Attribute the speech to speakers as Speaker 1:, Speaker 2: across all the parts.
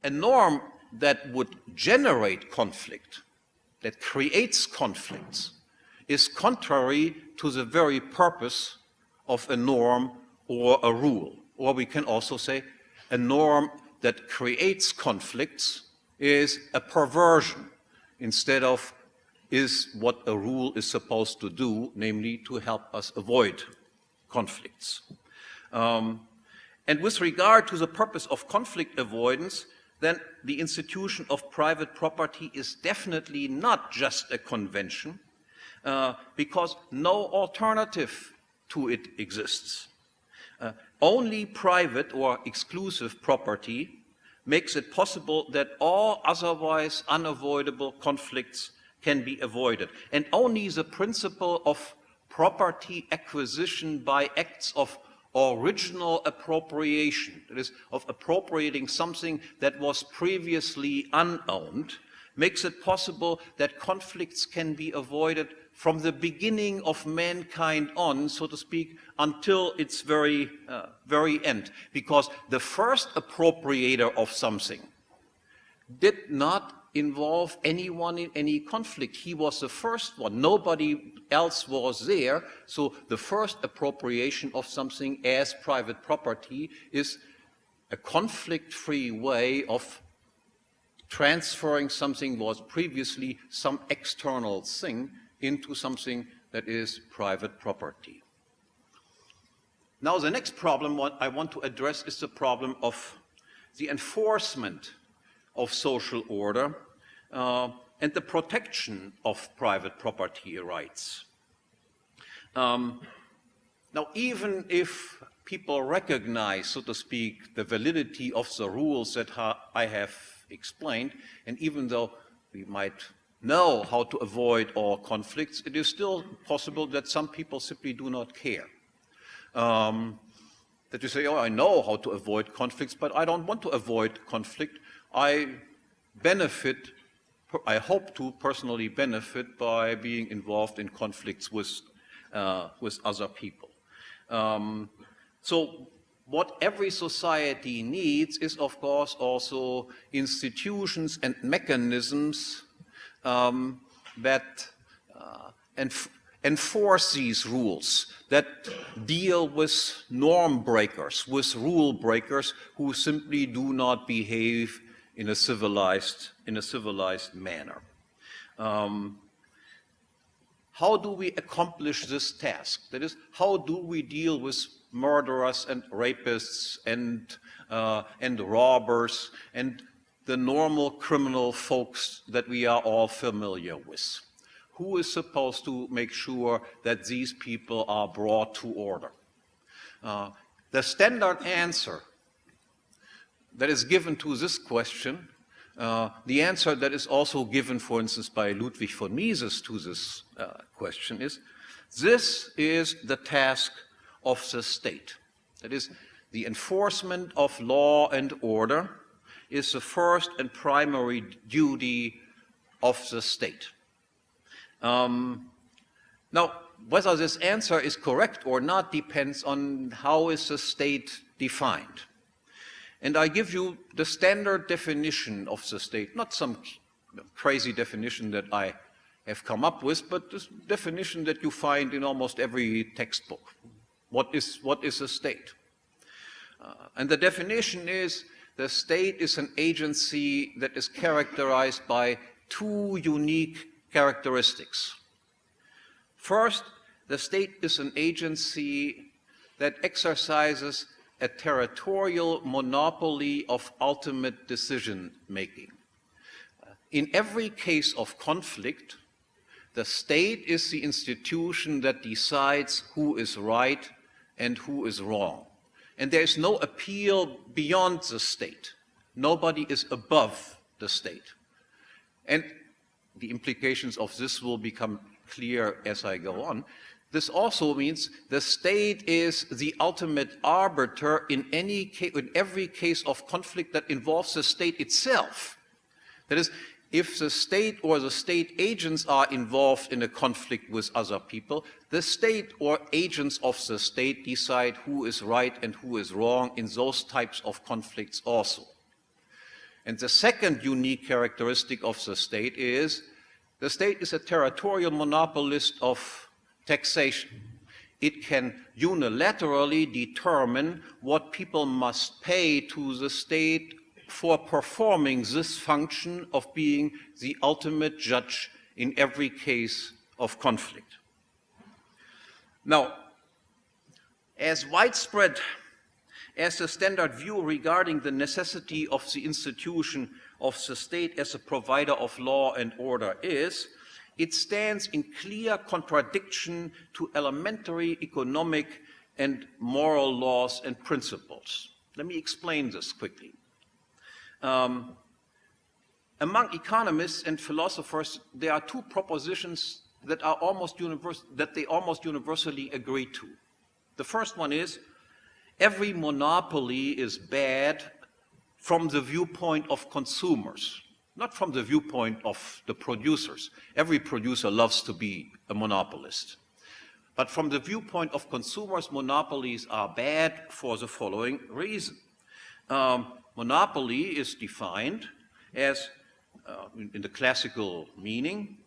Speaker 1: a norm that would generate conflict, that creates conflicts, is contrary to the very purpose of a norm or a rule. Or we can also say a norm that creates conflicts is a perversion instead of is what a rule is supposed to do, namely to help us avoid conflicts. And with regard to the purpose of conflict avoidance, then the institution of private property is definitely not just a convention, because no alternative to it exists. Only private or exclusive property makes it possible that all otherwise unavoidable conflicts can be avoided. And only the principle of property acquisition by acts of original appropriation, that is, of appropriating something that was previously unowned, makes it possible that conflicts can be avoided from the beginning of mankind on, so to speak, until its very end. Because the first appropriator of something did not involve anyone in any conflict. He was the first one. Nobody else was there. So the first appropriation of something as private property is a conflict-free way of transferring something was previously some external thing into something that is private property. Now, the next problem I want to address is the problem of the enforcement of social order and the protection of private property rights. Now, even if people recognize, so to speak, the validity of the rules that I have explained, and even though we might know how to avoid all conflicts, it is still possible that some people simply do not care. That you say, oh, I know how to avoid conflicts, but I don't want to avoid conflict. I hope to personally benefit by being involved in conflicts with other people. So what every society needs is, of course, also institutions and mechanisms that enforce these rules, that deal with norm breakers, with rule breakers who simply do not behave in a civilized manner. How do we accomplish this task? That is, how do we deal with murderers and rapists and robbers and the normal criminal folks that we are all familiar with? Who is supposed to make sure that these people are brought to order? The standard answer that is given to this question, the answer that is also given, for instance, by Ludwig von Mises to this question is, this is the task of the state. That is, the enforcement of law and order is the first and primary duty of the state. Now, whether this answer is correct or not depends on how is the state defined. And I give you the standard definition of the state, not some crazy definition that I have come up with, but this definition that you find in almost every textbook. What is a state? And the definition is, the state is an agency that is characterized by two unique characteristics. First, the state is an agency that exercises a territorial monopoly of ultimate decision-making. In every case of conflict, the state is the institution that decides who is right and who is wrong. And there is no appeal beyond the state. Nobody is above the state. And the implications of this will become clear as I go on. This also means the state is the ultimate arbiter in every case of conflict that involves the state itself. That is, if the state or the state agents are involved in a conflict with other people, the state or agents of the state decide who is right and who is wrong in those types of conflicts also. And the second unique characteristic of the state is a territorial monopolist of taxation. It can unilaterally determine what people must pay to the state for performing this function of being the ultimate judge in every case of conflict. Now, as widespread as the standard view regarding the necessity of the institution of the state as a provider of law and order is, it stands in clear contradiction to elementary economic and moral laws and principles. Let me explain this quickly. Among economists and philosophers, there are two propositions that they almost universally agree to. The first one is, every monopoly is bad from the viewpoint of consumers, not from the viewpoint of the producers. Every producer loves to be a monopolist. But from the viewpoint of consumers, monopolies are bad for the following reason. Monopoly is defined as, in the classical meaning,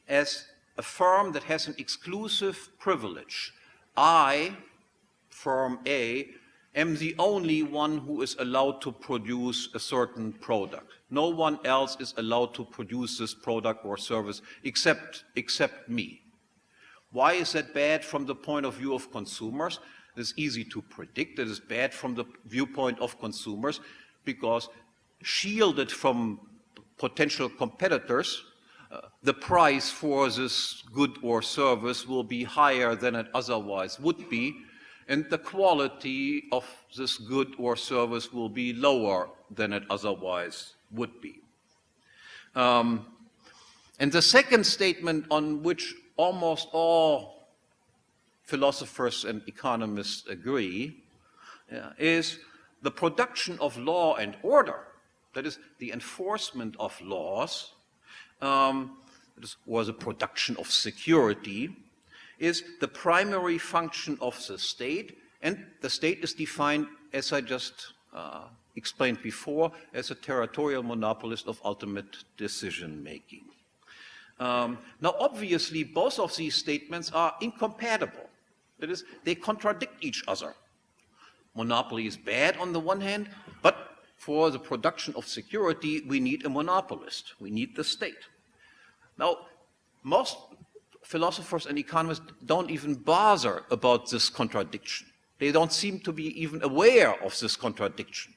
Speaker 1: as a firm that has an exclusive privilege. I, firm A, am the only one who is allowed to produce a certain product. No one else is allowed to produce this product or service except me. Why is that bad from the point of view of consumers? It's easy to predict. It is bad from the viewpoint of consumers because shielded from potential competitors, the price for this good or service will be higher than it otherwise would be, and the quality of this good or service will be lower than it otherwise would be. And the second statement on which almost all philosophers and economists agree is the production of law and order, that is, the enforcement of laws, or the production of security, is the primary function of the state, and the state is defined, as I just explained before, as a territorial monopolist of ultimate decision-making. Now, obviously, both of these statements are incompatible. That is, they contradict each other. Monopoly is bad on the one hand, but for the production of security, we need a monopolist. We need the state. Now, most philosophers and economists don't even bother about this contradiction. They don't seem to be even aware of this contradiction.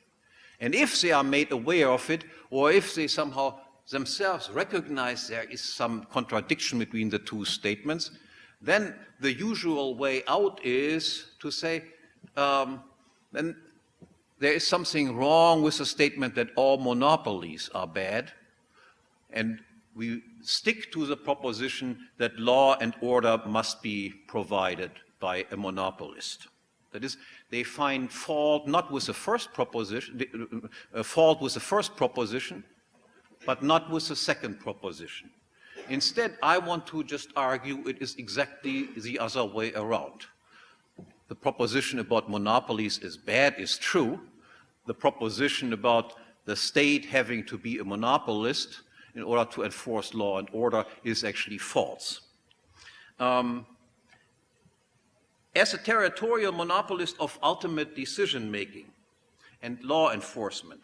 Speaker 1: And if they are made aware of it, or if they somehow themselves recognize there is some contradiction between the two statements, then the usual way out is to say, then there is something wrong with the statement that all monopolies are bad, and we stick to the proposition that law and order must be provided by a monopolist. That is, they find fault not with the first proposition, fault with the first proposition, but not with the second proposition. Instead, I want to just argue it is exactly the other way around. The proposition about monopolies is bad is true. The proposition about the state having to be a monopolist in order to enforce law and order is actually false. As a territorial monopolist of ultimate decision-making and law enforcement,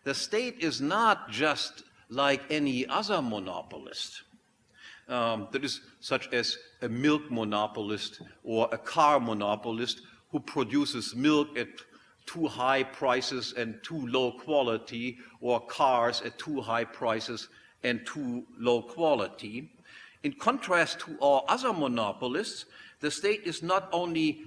Speaker 1: the state is not just like any other monopolist, that is such as a milk monopolist or a car monopolist who produces milk at too high prices and too low quality, or cars at too high prices and too low quality. In contrast to all other monopolists, the state is not only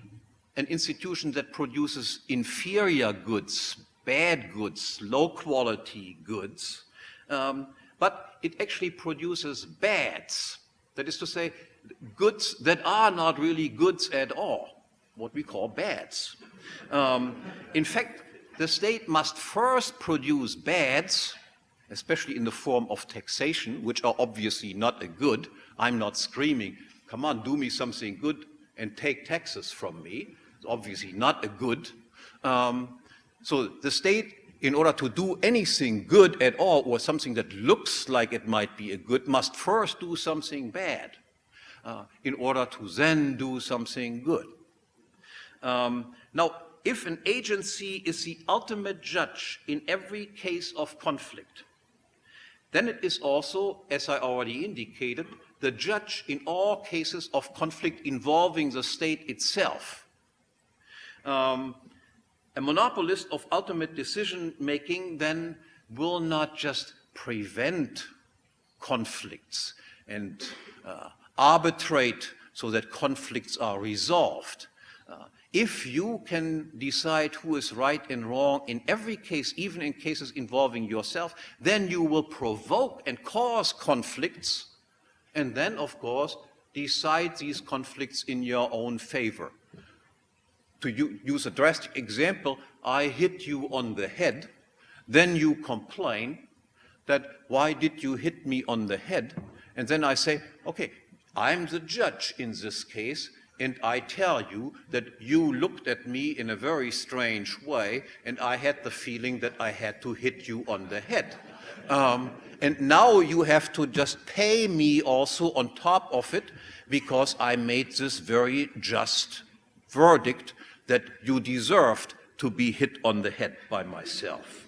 Speaker 1: an institution that produces inferior goods, bad goods, low quality goods, but it actually produces bads. That is to say, goods that are not really goods at all, what we call bads. In fact, the state must first produce bads, especially in the form of taxation, which are obviously not a good. I'm not screaming, come on, do me something good and take taxes from me. It's obviously not a good. So the state in order to do anything good at all, or something that looks like it might be a good, must first do something bad in order to then do something good. Now, if an agency is the ultimate judge in every case of conflict, then it is also, as I already indicated, the judge in all cases of conflict involving the state itself. A monopolist of ultimate decision-making then will not just prevent conflicts and arbitrate so that conflicts are resolved. If you can decide who is right and wrong in every case, even in cases involving yourself, then you will provoke and cause conflicts, and then, of course, decide these conflicts in your own favor. To use a drastic example, I hit you on the head, then you complain that, why did you hit me on the head? And then I say, okay, I'm the judge in this case, and I tell you that you looked at me in a very strange way, and I had the feeling that I had to hit you on the head. And now you have to just pay me also on top of it, because I made this very just verdict that you deserved to be hit on the head by myself.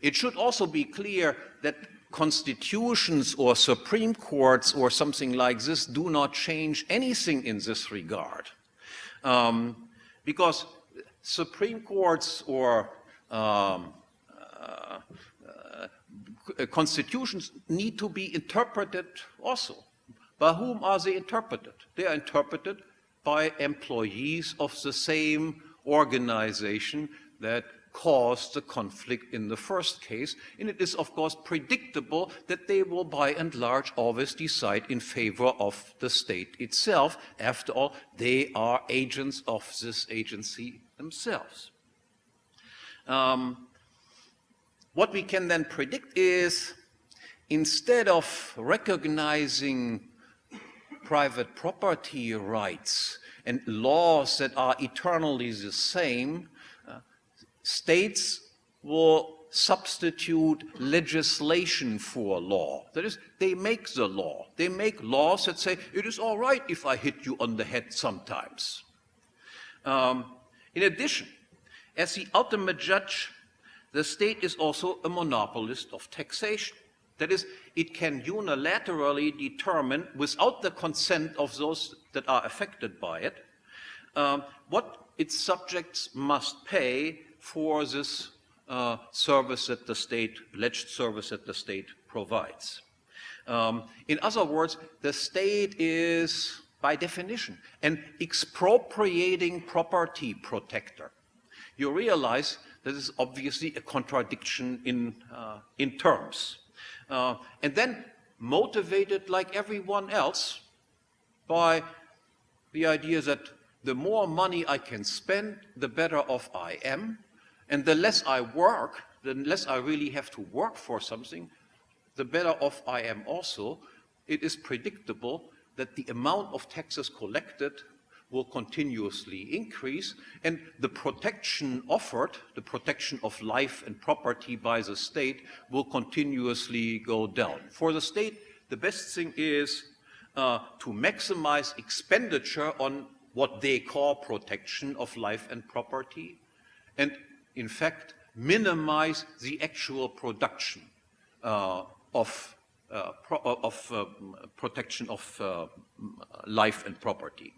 Speaker 1: It should also be clear that constitutions or Supreme Courts or something like this do not change anything in this regard. Because Supreme Courts or constitutions need to be interpreted also. By whom are they interpreted? They are interpreted by employees of the same organization that caused the conflict in the first case, and it is of course predictable that they will by and large always decide in favor of the state itself. After all, they are agents of this agency themselves. What we can then predict is, instead of recognizing private property rights and laws that are eternally the same, states will substitute legislation for law. That is, they make the law. They make laws that say, it is all right if I hit you on the head sometimes. In addition, as the ultimate judge, the state is also a monopolist of taxation. That is, it can unilaterally determine, without the consent of those that are affected by it, what its subjects must pay for this service that the state, alleged service that the state provides. In other words, the state is, by definition, an expropriating property protector. You realize that is obviously a contradiction in terms. And then motivated like everyone else by the idea that the more money I can spend, the better off I am, and the less I work, the less I really have to work for something, the better off I am also. It is predictable that the amount of taxes collected will continuously increase, and the protection offered, the protection of life and property by the state, will continuously go down. For the state, the best thing is to maximize expenditure on what they call protection of life and property, and in fact minimize the actual production of protection of life and property.